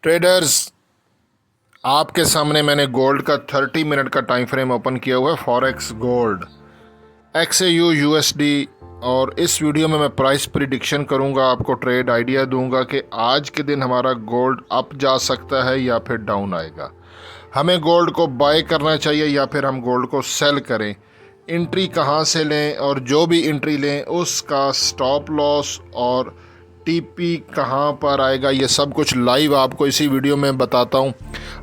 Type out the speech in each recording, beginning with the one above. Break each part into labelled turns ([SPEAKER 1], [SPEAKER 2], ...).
[SPEAKER 1] Traders, आपके सामने मैंने गोल्ड का 30 मिनट का टाइम फ्रेम ओपन किया हुआ है। Forex gold XAU USD। और इस वीडियो में मैं प्राइस प्रिडिक्शन करूंगा, आपको ट्रेड आइडिया दूंगा कि आज के दिन हमारा गोल्ड अप जा सकता है या फिर डाउन आएगा। हमें गोल्ड को बाय करना चाहिए या फिर हम गोल्ड को सेल करें, एंट्री कहाँ से लें और जो भी एंट्री लें उसका स्टॉप लॉस और टीपी कहाँ पर आएगा, ये सब कुछ लाइव आपको इसी वीडियो में बताता हूँ।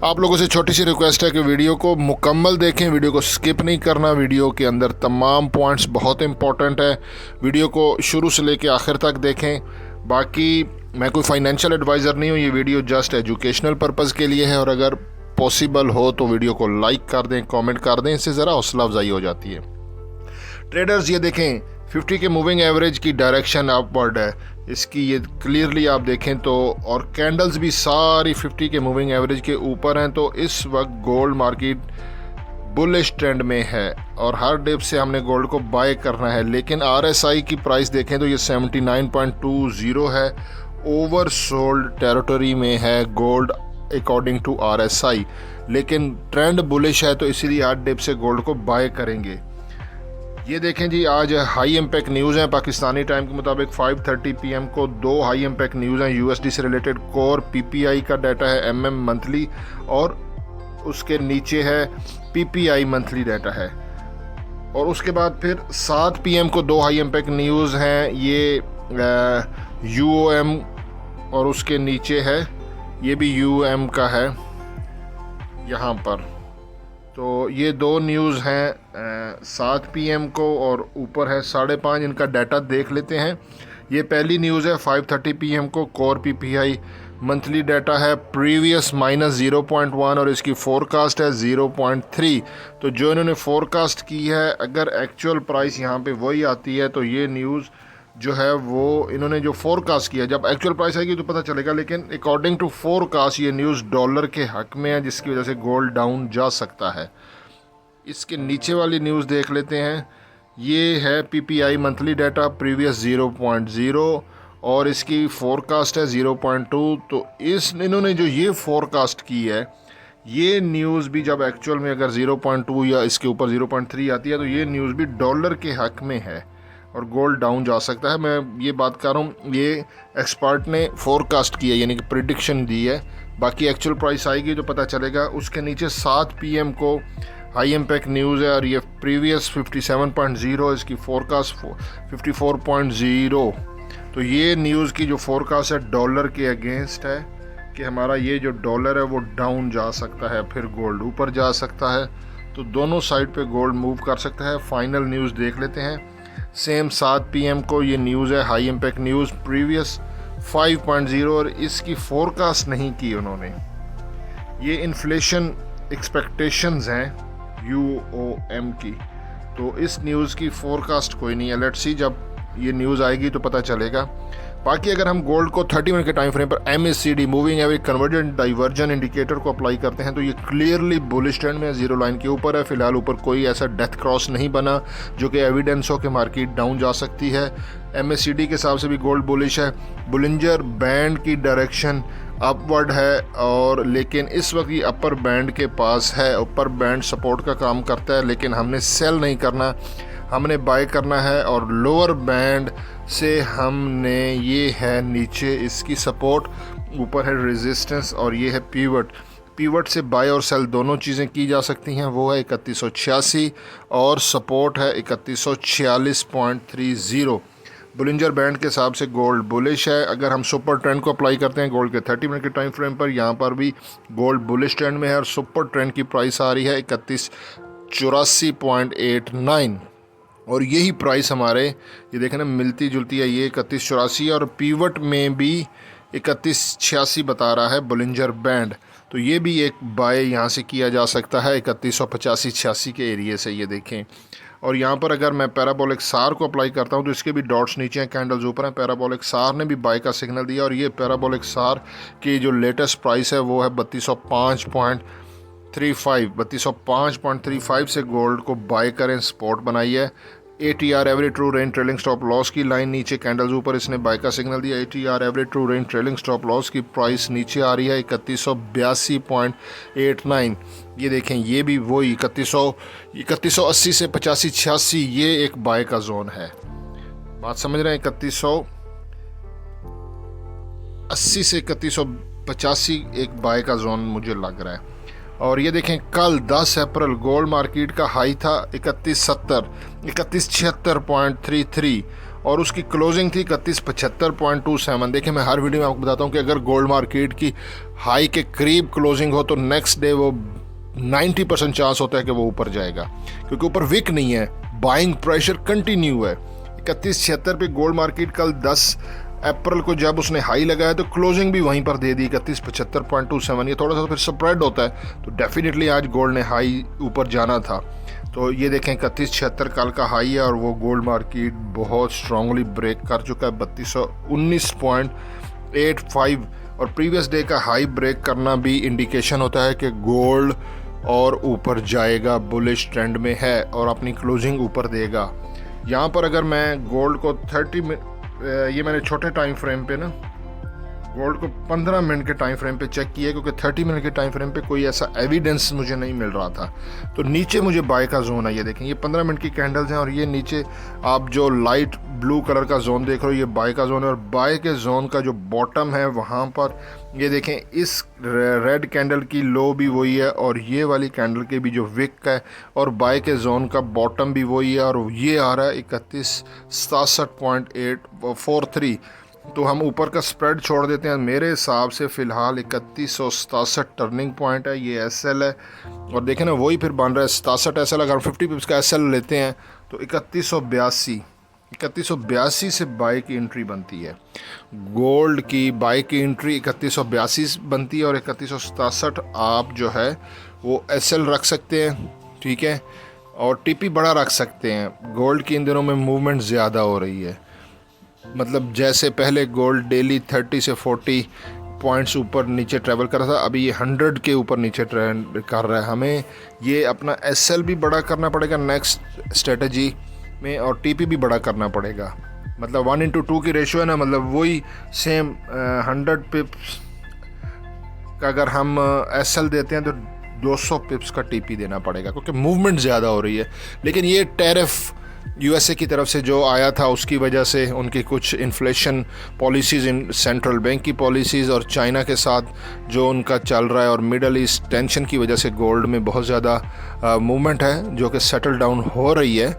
[SPEAKER 1] आप लोगों से छोटी सी रिक्वेस्ट है कि वीडियो को मुकम्मल देखें, वीडियो को स्किप नहीं करना। वीडियो के अंदर तमाम पॉइंट्स बहुत इंपॉर्टेंट है, वीडियो को शुरू से लेकर आखिर तक देखें। बाकी मैं कोई फाइनेंशियल एडवाइज़र नहीं हूँ, ये वीडियो जस्ट एजुकेशनल पर्पज़ के लिए है। और अगर पॉसिबल हो तो वीडियो को लाइक कर दें, कमेंट कर दें, इससे ज़रा हौसला अफजाई हो जाती है। ट्रेडर्स, ये देखें 50 के मूविंग एवरेज की डायरेक्शन अपवर्ड है इसकी, ये क्लियरली आप देखें तो। और कैंडल्स भी सारी 50 के मूविंग एवरेज के ऊपर हैं। तो इस वक्त गोल्ड मार्केट बुलिश ट्रेंड में है और हर डिप से हमने गोल्ड को बाय करना है। लेकिन RSI की प्राइस देखें तो ये 79.20 है, ओवर सोल्ड टेरिटरी में है गोल्ड अकॉर्डिंग टू RSI। लेकिन ट्रेंड बुलिश है तो इसीलिए हर डिप से गोल्ड को बाय करेंगे। ये देखें जी, आज हाई इम्पैक्ट न्यूज़ हैं। पाकिस्तानी टाइम के मुताबिक 5:30 PM को दो हाई इम्पैक्ट न्यूज़ हैं USD से रिलेटेड। कोर PPI का डाटा है MM मंथली, और उसके नीचे है PPI मंथली डाटा है। और उसके बाद फिर 7 PM को दो हाई इम्पैक्ट न्यूज़ हैं, ये UOM और उसके नीचे है, ये भी UM का है यहाँ पर। तो ये दो न्यूज़ हैं 7 PM को, और ऊपर है 5:30। इनका डाटा देख लेते हैं। ये पहली न्यूज़ है 5:30 PM को, कोर PPI मंथली डाटा है प्रीवियस -0.1 और इसकी फोरकास्ट है 0.3। तो जो इन्होंने फोरकास्ट की है, अगर एक्चुअल प्राइस यहाँ पे वही आती है तो ये न्यूज़ जो है वो इन्होंने जो फोरकास्ट किया, जब एक्चुअल प्राइस आएगी तो पता चलेगा। लेकिन अकॉर्डिंग टू फोरकास्ट ये न्यूज़ डॉलर के हक में है, जिसकी वजह से गोल्ड डाउन जा सकता है। इसके नीचे वाली न्यूज़ देख लेते हैं। ये है PPI मंथली डाटा प्रीवियस 0.0 और इसकी फोरकास्ट है 0.2। तो इन्होंने जो ये फोरकास्ट की है, ये न्यूज़ भी जब एक्चुअल में अगर 0.2 या इसके ऊपर 0.3 आती है तो ये न्यूज़ भी डॉलर के हक में है और गोल्ड डाउन जा सकता है। मैं ये बात कर रहा हूँ, ये एक्सपर्ट ने फोरकास्ट की है, यानी कि प्रिडिक्शन दी है। बाकी एक्चुअल प्राइस आएगी तो पता चलेगा। उसके नीचे 7 PM को हाई इम्पैक्ट न्यूज़ है और ये प्रीवियस 57.0, इसकी फोरकास्ट 54.0। तो ये न्यूज़ की जो फोरकास्ट है डॉलर के अगेंस्ट है कि हमारा ये जो डॉलर है वो डाउन जा सकता है, फिर गोल्ड ऊपर जा सकता है। तो दोनों साइड पे गोल्ड मूव कर सकता है। फाइनल न्यूज़ देख लेते हैं। सेम 7 PM को ये न्यूज़ है, हाई इम्पैक्ट न्यूज़ प्रीवियस 5.0, और इसकी फोरकास्ट नहीं की उन्होंने। ये इन्फ्लेशन एक्सपेक्टेशंस हैं UOM की, तो इस न्यूज़ की फोरकास्ट कोई नहीं है। लेट्स सी, जब ये न्यूज़ आएगी तो पता चलेगा। बाकी अगर हम गोल्ड को 30 मिनट के टाइम फ्रेम पर MACD moving average convergent diversion indicator को अप्लाई करते हैं तो ये क्लियरली बुलिश ट्रेंड में जीरो लाइन के ऊपर है। फिलहाल ऊपर कोई ऐसा डेथ क्रॉस नहीं बना जो कि एविडेंस हो कि मार्केट डाउन जा सकती है। MACD के हिसाब से भी गोल्ड बुलिश है। बुलिंजर बैंड की डायरेक्शन अपवर्ड है, और लेकिन इस वक्त ये अपर बैंड के पास है। अपर बैंड सपोर्ट का काम करता है, लेकिन हमने सेल नहीं करना, हमने बाय करना है। और लोअर बैंड से हमने, ये है नीचे इसकी सपोर्ट, ऊपर है रेजिस्टेंस और ये है पीवट। पीवट से बाय और सेल दोनों चीज़ें की जा सकती हैं। वो है 3186 और सपोर्ट है 3146.30। बुलिंजर बैंड के हिसाब से गोल्ड बुलिश है। अगर हम सुपर ट्रेंड को अप्लाई करते हैं गोल्ड के 30 मिनट के टाइम फ्रेम पर, यहाँ पर भी गोल्ड बुलिश ट्रेंड में है और सुपर ट्रेंड की प्राइस आ रही है 3184.89। और यही प्राइस हमारे, ये देखें ना, मिलती जुलती है, ये 3184, और पीवट में भी 3186 बता रहा है बुलिंजर बैंड। तो ये भी एक बाय यहाँ से किया जा सकता है 3185-86 के एरिए से, ये देखें। और यहाँ पर अगर मैं पैराबोलिक सार को अप्लाई करता हूँ तो इसके भी डॉट्स नीचे हैं, कैंडल्स ऊपर हैं। पैराबोलिक सार ने भी बाय का सिग्नल दिया, और ये पैराबोलिक सार की जो लेटेस्ट प्राइस है वो है 3205.35 से गोल्ड को बाय करें, सपोर्ट बनाई है ATR average true range trailing stop loss की लाइन नीचे, कैंडल्स ऊपर, इसने बाय का सिग्नल दिया। ATR average true range trailing stop loss की प्राइस नीचे आ रही है 3182.89। ये देखें, ये भी वही 3180 से 85-86 ये एक बाय का जोन है। बात समझ रहे हैं? 3180 से 3185 एक बाय का जोन मुझे लग रहा है। और ये देखें, कल 10 अप्रैल गोल्ड मार्केट का हाई था 3176.33 और उसकी क्लोजिंग थी 3175.27। देखें, मैं हर वीडियो में आपको बताता हूँ कि अगर गोल्ड मार्केट की हाई के करीब क्लोजिंग हो तो नेक्स्ट डे वो 90% चांस होता है कि वो ऊपर जाएगा, क्योंकि ऊपर विक नहीं है, बाइंग प्रेशर कंटिन्यू है। 3176 पे गोल्ड मार्केट कल 10 अप्रैल को जब उसने हाई लगाया तो क्लोजिंग भी वहीं पर दे दी 3175.27। ये थोड़ा सा फिर स्प्रेड होता है, तो डेफिनेटली आज गोल्ड ने हाई ऊपर जाना था। तो ये देखें, 3176 कल का हाई है और वो गोल्ड मार्केट बहुत स्ट्रांगली ब्रेक कर चुका है 3219.85। और प्रीवियस डे का हाई ब्रेक करना भी इंडिकेशन होता है कि गोल्ड और ऊपर जाएगा, बुलिश ट्रेंड में है और अपनी क्लोजिंग ऊपर देगा। यहाँ पर अगर मैं गोल्ड को 30 मिनट, ये मैंने छोटे टाइम फ्रेम पे ना गोल्ड को 15 मिनट के टाइम फ्रेम पे चेक किया, क्योंकि 30 मिनट के टाइम फ्रेम पे कोई ऐसा एविडेंस मुझे नहीं मिल रहा था। तो नीचे मुझे बाय का जोन है, ये देखें, ये 15 मिनट की कैंडल्स हैं और ये नीचे आप जो लाइट ब्लू कलर का जोन देख रहे हो, ये बाय का जोन है। और बाय के जोन का जो बॉटम है वहाँ पर ये देखें, इस रेड कैंडल की लो भी वही है और ये वाली कैंडल के भी जो विक है और बाय के जोन का बॉटम भी वही है और ये आ रहा है 3167.843। तो हम ऊपर का स्प्रेड छोड़ देते हैं। मेरे हिसाब से फ़िलहाल 3167 टर्निंग पॉइंट है, ये SL है। और देखें ना, वही फिर बन रहा है 67 SL। अगर 50 पिप्स का SL लेते हैं तो 3182 से बाय की एंट्री बनती है। गोल्ड की बाय की एंट्री 3182 बनती है और 3167 आप जो है वो SL रख सकते हैं, ठीक है, और TP बड़ा रख सकते हैं। गोल्ड की इन दिनों में मूवमेंट ज़्यादा हो रही है, मतलब जैसे पहले गोल्ड डेली 30 से 40 पॉइंट्स ऊपर नीचे ट्रैवल कर रहा था, अभी ये 100 के ऊपर नीचे ट्रेंड कर रहा है। हमें ये अपना SL भी बड़ा करना पड़ेगा नेक्स्ट स्ट्रेटजी में और TP भी बड़ा करना पड़ेगा। मतलब 1:2 की रेशियो है ना, मतलब वही सेम 100 पिप्स का अगर हम SL देते हैं तो 200 पिप्स का TP देना पड़ेगा, क्योंकि मूवमेंट ज़्यादा हो रही है। लेकिन ये टैरिफ USA की तरफ से जो आया था उसकी वजह से उनकी कुछ inflation policies, in central bank की पॉलिसीज़ और चाइना के साथ जो उनका चल रहा है और मिडल ईस्ट टेंशन की वजह से गोल्ड में बहुत ज़्यादा मूवमेंट है जो कि सेटल डाउन हो रही है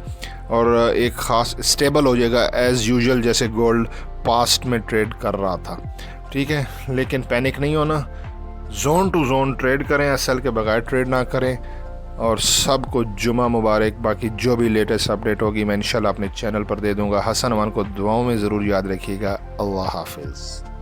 [SPEAKER 1] और एक ख़ास स्टेबल हो जाएगा एज़ यूजुअल, जैसे गोल्ड पास्ट में ट्रेड कर रहा था, ठीक है। लेकिन पैनिक नहीं होना, जोन टू जोन ट्रेड करें, SL के बगैर ट्रेड ना करें। और सबको जुमा मुबारक। बाकी जो भी लेटेस्ट अपडेट होगी मैं इंशाल्लाह अपने चैनल पर दे दूंगा। हसन अमान को दुआओं में ज़रूर याद रखिएगा। अल्लाह हाफिज़।